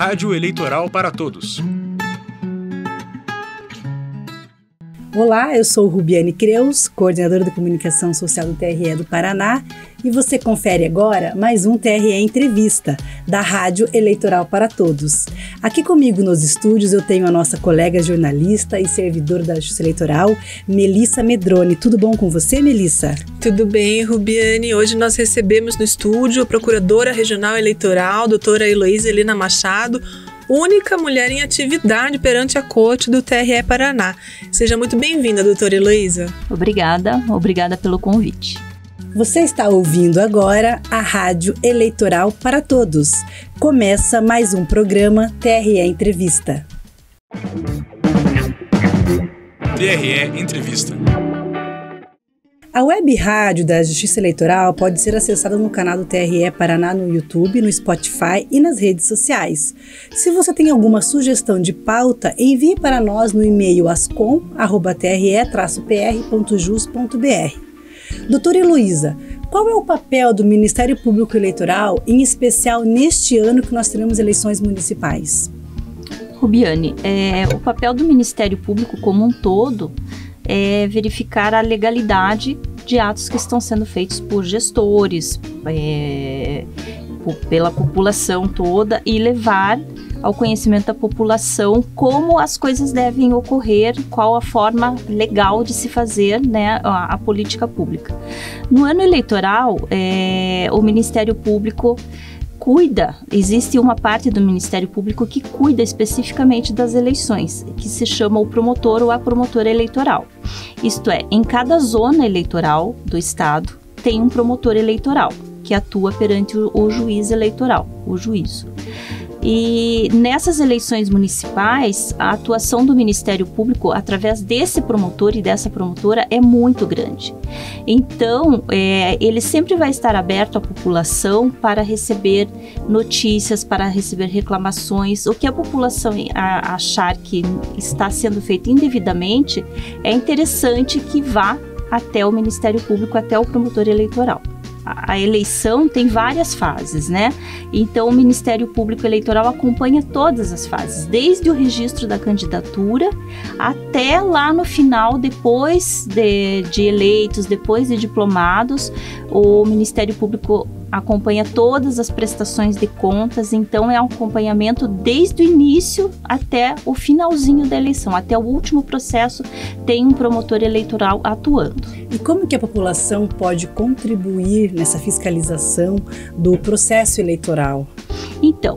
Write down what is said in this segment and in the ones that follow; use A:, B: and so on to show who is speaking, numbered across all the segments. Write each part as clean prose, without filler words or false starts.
A: Rádio Eleitoral para Todos.
B: Olá, eu sou Rubiane Creus, coordenadora de comunicação social do TRE do Paraná, e você confere agora mais um TRE Entrevista, da Rádio Eleitoral para Todos. Aqui comigo nos estúdios eu tenho a nossa colega jornalista e servidora da Justiça Eleitoral, Melissa Medroni. Tudo bom com você, Melissa?
C: Tudo bem, Rubiane. Hoje nós recebemos no estúdio a Procuradora Regional Eleitoral, doutora Heloísa Helena Machado, única mulher em atividade perante a Corte do TRE Paraná. Seja muito bem-vinda, doutora Heloísa.
D: Obrigada pelo convite.
B: Você está ouvindo agora a Rádio Eleitoral para Todos. Começa mais um programa TRE Entrevista.
A: TRE Entrevista.
B: A web rádio da Justiça Eleitoral pode ser acessada no canal do TRE Paraná no YouTube, no Spotify e nas redes sociais. Se você tem alguma sugestão de pauta, envie para nós no e-mail ascom@tre-pr.jus.br. Doutora Heloísa, qual é o papel do Ministério Público Eleitoral, em especial neste ano que nós teremos eleições municipais?
D: Rubiane, o papel do Ministério Público como um todo é verificar a legalidade de atos que estão sendo feitos por gestores, pela população toda, e levar ao conhecimento da população como as coisas devem ocorrer, qual a forma legal de se fazer, né, a política pública. No ano eleitoral, o Ministério Público existe uma parte do Ministério Público que cuida especificamente das eleições, que se chama o promotor ou a promotora eleitoral. Isto é, em cada zona eleitoral do estado tem um promotor eleitoral que atua perante o juiz eleitoral, o juízo. E nessas eleições municipais, a atuação do Ministério Público, através desse promotor e dessa promotora, é muito grande. Então, ele sempre vai estar aberto à população para receber notícias, para receber reclamações. O que a população achar que está sendo feito indevidamente, é interessante que vá até o Ministério Público, até o promotor eleitoral. A eleição tem várias fases, né? Então, o Ministério Público Eleitoral acompanha todas as fases, desde o registro da candidatura até lá no final, depois de eleitos, depois de diplomados. O Ministério Público acompanha todas as prestações de contas, então é um acompanhamento desde o início até o finalzinho da eleição, até o último processo tem um promotor eleitoral atuando.
B: E como que a população pode contribuir nessa fiscalização do processo eleitoral?
D: Então,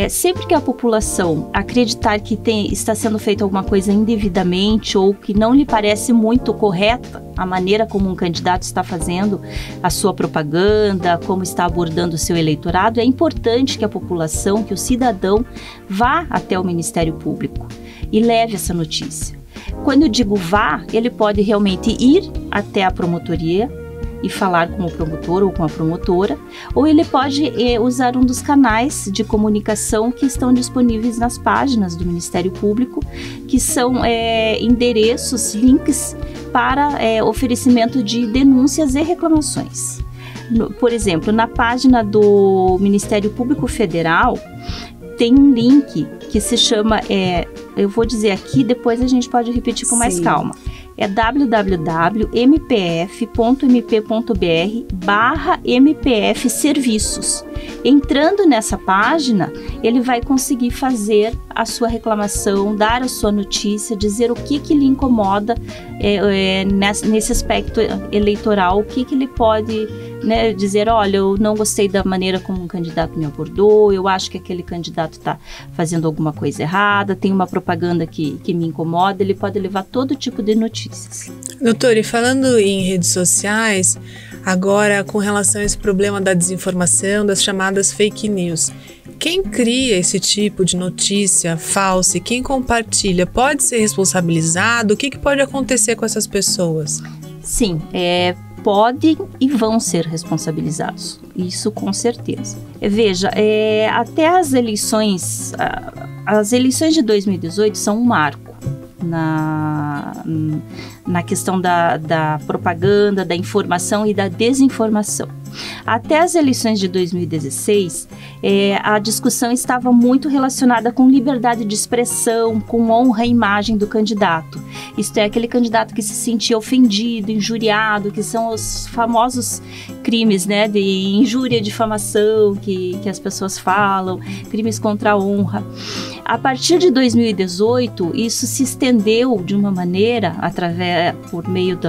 D: sempre que a população acreditar que está sendo feita alguma coisa indevidamente ou que não lhe parece muito correta a maneira como um candidato está fazendo a sua propaganda, como está abordando o seu eleitorado, é importante que a população, que o cidadão, vá até o Ministério Público e leve essa notícia. Quando eu digo vá, ele pode realmente ir até a promotoria e falar com o promotor ou com a promotora, ou ele pode usar um dos canais de comunicação que estão disponíveis nas páginas do Ministério Público, que são endereços, links para oferecimento de denúncias e reclamações. Por exemplo, na página do Ministério Público Federal, tem um link que se chama, eu vou dizer aqui, depois a gente pode repetir com mais calma. É www.mpf.mp.br/mpf serviços. Entrando nessa página, ele vai conseguir fazer a sua reclamação, dar a sua notícia, dizer o que lhe incomoda nesse aspecto eleitoral, o que ele pode, né, dizer, olha, eu não gostei da maneira como um candidato me abordou, eu acho que aquele candidato está fazendo alguma coisa errada, tem uma propaganda que me incomoda. Ele pode levar todo tipo de notícias.
C: Doutora, e falando em redes sociais, agora com relação a esse problema da desinformação, das chamadas fake news, quem cria esse tipo de notícia falsa e quem compartilha pode ser responsabilizado? O que pode acontecer com essas pessoas?
D: Sim, podem e vão ser responsabilizados, isso com certeza. Veja, até as eleições de 2018 são um marco na questão da propaganda, da informação e da desinformação. Até as eleições de 2016, a discussão estava muito relacionada com liberdade de expressão, com honra à imagem do candidato. Isto é, aquele candidato que se sentia ofendido, injuriado, que são os famosos crimes, né, de injúria e difamação que as pessoas falam, crimes contra a honra. A partir de 2018, isso se estendeu de uma maneira, por meio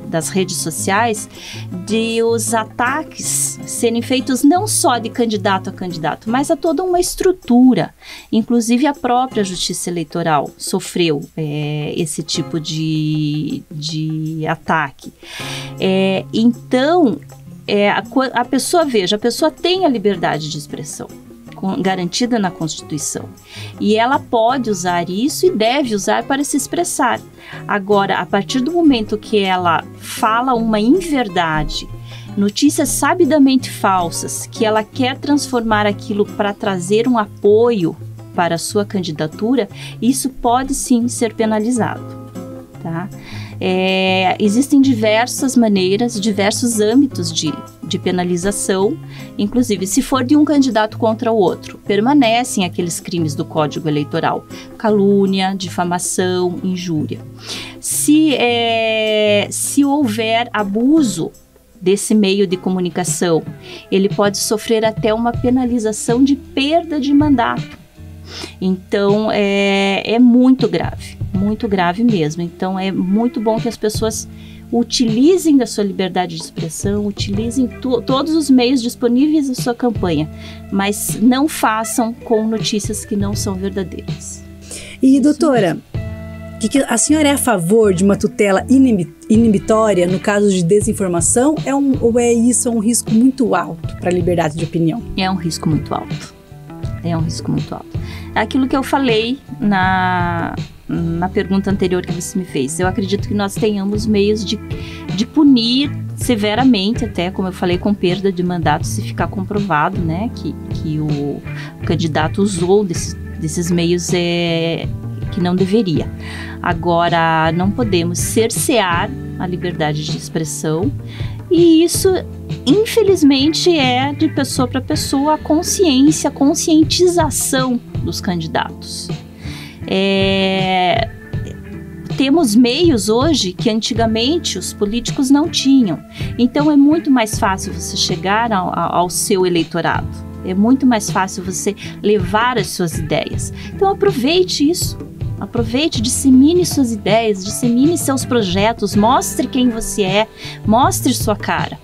D: das redes sociais, de os ataques serem feitos não só de candidato a candidato, mas a toda uma estrutura. Inclusive a própria Justiça Eleitoral sofreu esse tipo de ataque. Então, a pessoa tem a liberdade de expressão garantida na Constituição, e ela pode usar isso e deve usar para se expressar. Agora, a partir do momento que ela fala uma inverdade, notícias sabidamente falsas, que ela quer transformar aquilo para trazer um apoio para a sua candidatura, isso pode sim ser penalizado, tá? Existem diversas maneiras, diversos âmbitos de penalização, inclusive se for de um candidato contra o outro, permanecem aqueles crimes do Código Eleitoral: calúnia, difamação, injúria. Se houver abuso desse meio de comunicação, ele pode sofrer até uma penalização de perda de mandato. Então, é muito grave mesmo. Então, é muito bom que as pessoas utilizem da sua liberdade de expressão, utilizem todos os meios disponíveis à sua campanha, mas não façam com notícias que não são verdadeiras.
B: E, doutora, a senhora é a favor de uma tutela inibitória no caso de desinformação? Ou é isso um risco muito alto para a liberdade de opinião?
D: É um risco muito alto. É aquilo que eu falei na pergunta anterior que você me fez. Eu acredito que nós tenhamos meios de punir severamente, até, como eu falei, com perda de mandato, se ficar comprovado, né, que o candidato usou desses meios que não deveria. Agora, não podemos cercear a liberdade de expressão, e isso, infelizmente, é de pessoa para pessoa a conscientização dos candidatos. Temos meios hoje que antigamente os políticos não tinham. Então é muito mais fácil você chegar ao seu eleitorado. É muito mais fácil você levar as suas ideias. Então aproveite isso. Aproveite, dissemine suas ideias, dissemine seus projetos, mostre quem você é, mostre sua cara.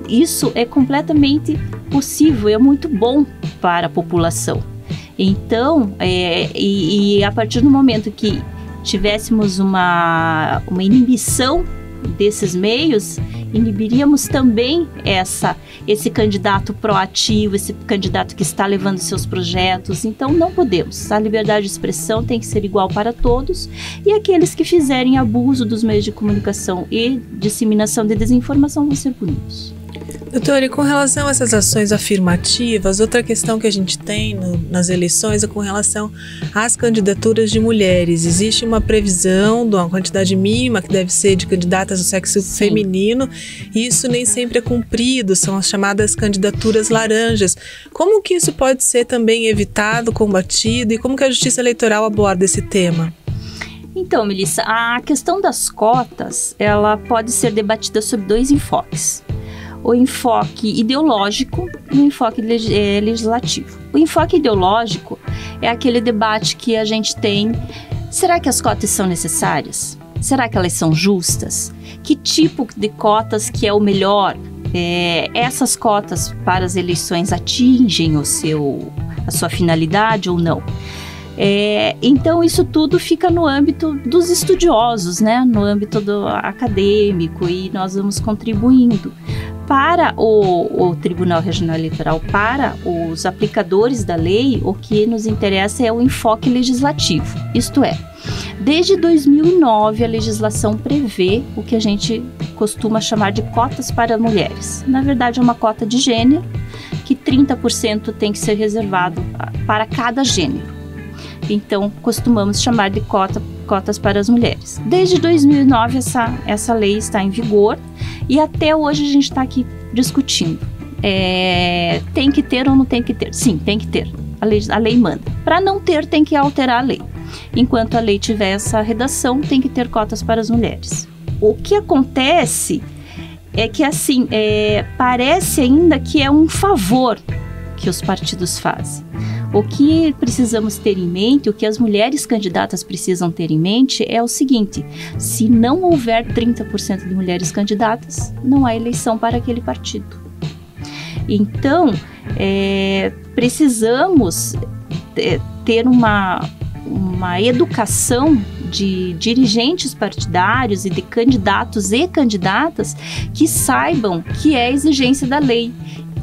D: Isso é completamente possível, é muito bom para a população. Então, e a partir do momento que tivéssemos uma inibição desses meios, inibiríamos também esse candidato proativo, esse candidato que está levando seus projetos. Então não podemos. A liberdade de expressão tem que ser igual para todos, e aqueles que fizerem abuso dos meios de comunicação e disseminação de desinformação vão ser punidos.
C: Doutora, e com relação a essas ações afirmativas, outra questão que a gente tem nas eleições é com relação às candidaturas de mulheres. Existe uma previsão de uma quantidade mínima que deve ser de candidatas do sexo feminino, e isso nem sempre é cumprido, são as chamadas candidaturas laranjas. Como que isso pode ser também evitado, combatido, e como que a Justiça Eleitoral aborda esse tema?
D: Então, Melissa, a questão das cotas, ela pode ser debatida sob dois enfoques: o enfoque ideológico e o enfoque legislativo. O enfoque ideológico é aquele debate que a gente tem: será que as cotas são necessárias? Será que elas são justas? Que tipo de cotas que é o melhor? Essas cotas para as eleições atingem a sua finalidade ou não? Então isso tudo fica no âmbito dos estudiosos, né? No âmbito do acadêmico, e nós vamos contribuindo. Para o Tribunal Regional Eleitoral, para os aplicadores da lei, o que nos interessa é o enfoque legislativo. Isto é, desde 2009 a legislação prevê o que a gente costuma chamar de cotas para mulheres. Na verdade é uma cota de gênero, que 30% tem que ser reservado para cada gênero. Então, costumamos chamar de cotas para as mulheres. Desde 2009, essa lei está em vigor, e até hoje a gente está aqui discutindo. Tem que ter ou não tem que ter? Sim, tem que ter. A lei manda. Para não ter, tem que alterar a lei. Enquanto a lei tiver essa redação, tem que ter cotas para as mulheres. O que acontece é que, assim, parece ainda que é um favor que os partidos fazem. O que precisamos ter em mente, o que as mulheres candidatas precisam ter em mente é o seguinte: se não houver 30% de mulheres candidatas, não há eleição para aquele partido. Então, precisamos ter uma educação de dirigentes partidários e de candidatos e candidatas que saibam que é exigência da lei.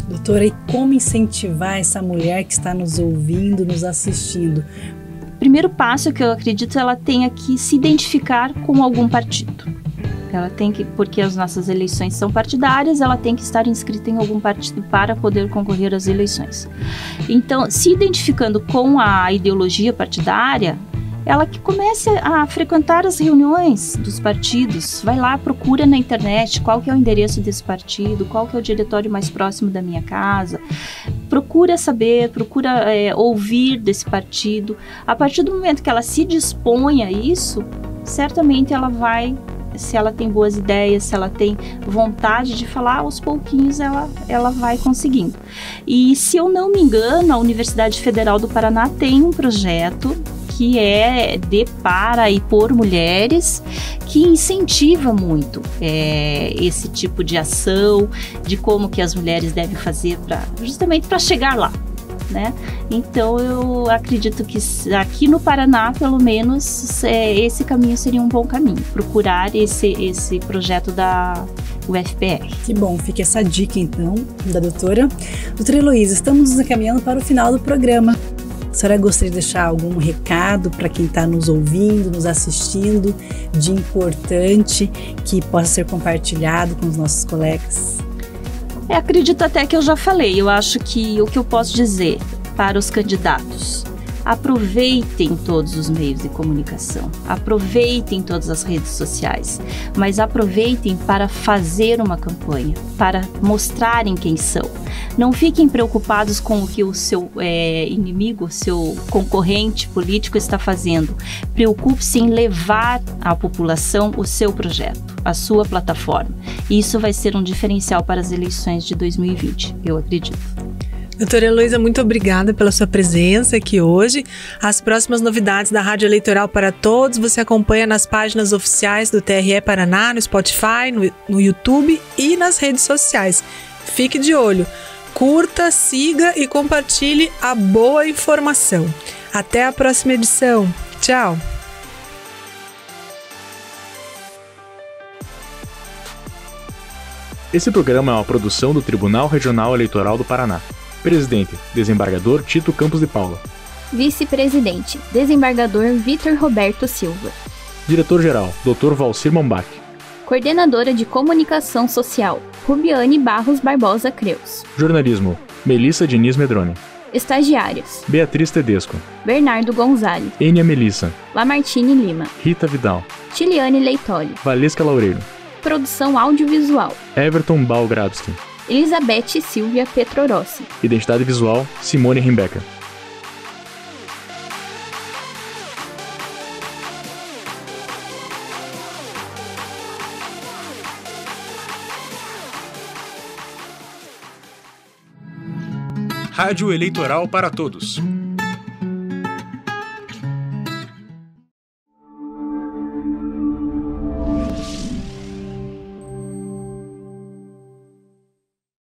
B: Doutora, e como incentivar essa mulher que está nos ouvindo, nos assistindo?
D: O primeiro passo que eu acredito, ela tenha que se identificar com algum partido. Ela tem que, porque as nossas eleições são partidárias, ela tem que estar inscrita em algum partido para poder concorrer às eleições. Então, se identificando com a ideologia partidária, ela que comece a frequentar as reuniões dos partidos, vai lá, procura na internet qual que é o endereço desse partido, qual que é o diretório mais próximo da minha casa, procura saber, procura ouvir desse partido. A partir do momento que ela se dispõe a isso, certamente ela vai, se ela tem boas ideias, se ela tem vontade de falar, aos pouquinhos ela vai conseguindo. E se eu não me engano, a Universidade Federal do Paraná tem um projeto que é de, para e por mulheres, que incentiva muito esse tipo de ação, de como que as mulheres devem fazer justamente para chegar lá, né? Então eu acredito que aqui no Paraná, pelo menos, esse caminho seria um bom caminho, procurar esse projeto da UFPR.
B: Que bom, fica essa dica então da doutora. Doutora Heloísa, estamos nos encaminhando para o final do programa. A senhora gostaria de deixar algum recado para quem está nos ouvindo, nos assistindo, de importante, que possa ser compartilhado com os nossos colegas?
D: Acredito até que eu já falei. Eu acho que o que eu posso dizer para os candidatos: aproveitem todos os meios de comunicação, aproveitem todas as redes sociais, mas aproveitem para fazer uma campanha, para mostrarem quem são. Não fiquem preocupados com o que o seu inimigo, o seu concorrente político está fazendo. Preocupe-se em levar à população o seu projeto, a sua plataforma. Isso vai ser um diferencial para as eleições de 2020, eu acredito.
C: Doutora Heloísa, muito obrigada pela sua presença aqui hoje. As próximas novidades da Rádio Eleitoral para Todos você acompanha nas páginas oficiais do TRE Paraná, no Spotify, no YouTube e nas redes sociais. Fique de olho, curta, siga e compartilhe a boa informação. Até a próxima edição. Tchau!
A: Esse programa é uma produção do Tribunal Regional Eleitoral do Paraná. Presidente, desembargador Tito Campos de Paula.
E: Vice-presidente, desembargador Vitor Roberto Silva.
A: Diretor-geral, Dr. Valcir Mombach.
E: Coordenadora de Comunicação Social, Rubiane Barros Barbosa Creus.
A: Jornalismo, Melissa Diniz Medrone.
E: Estagiários:
A: Beatriz Tedesco,
E: Bernardo Gonzalez,
A: Enia Melissa,
E: Lamartine Lima,
A: Rita Vidal,
E: Tiliane Leitoli.
A: Valesca Laureiro.
E: Produção audiovisual:
A: Everton Balgrabski.
E: Elizabeth Silvia Petrorossi.
A: Identidade visual, Simone Rimbecker. Rádio Eleitoral para Todos.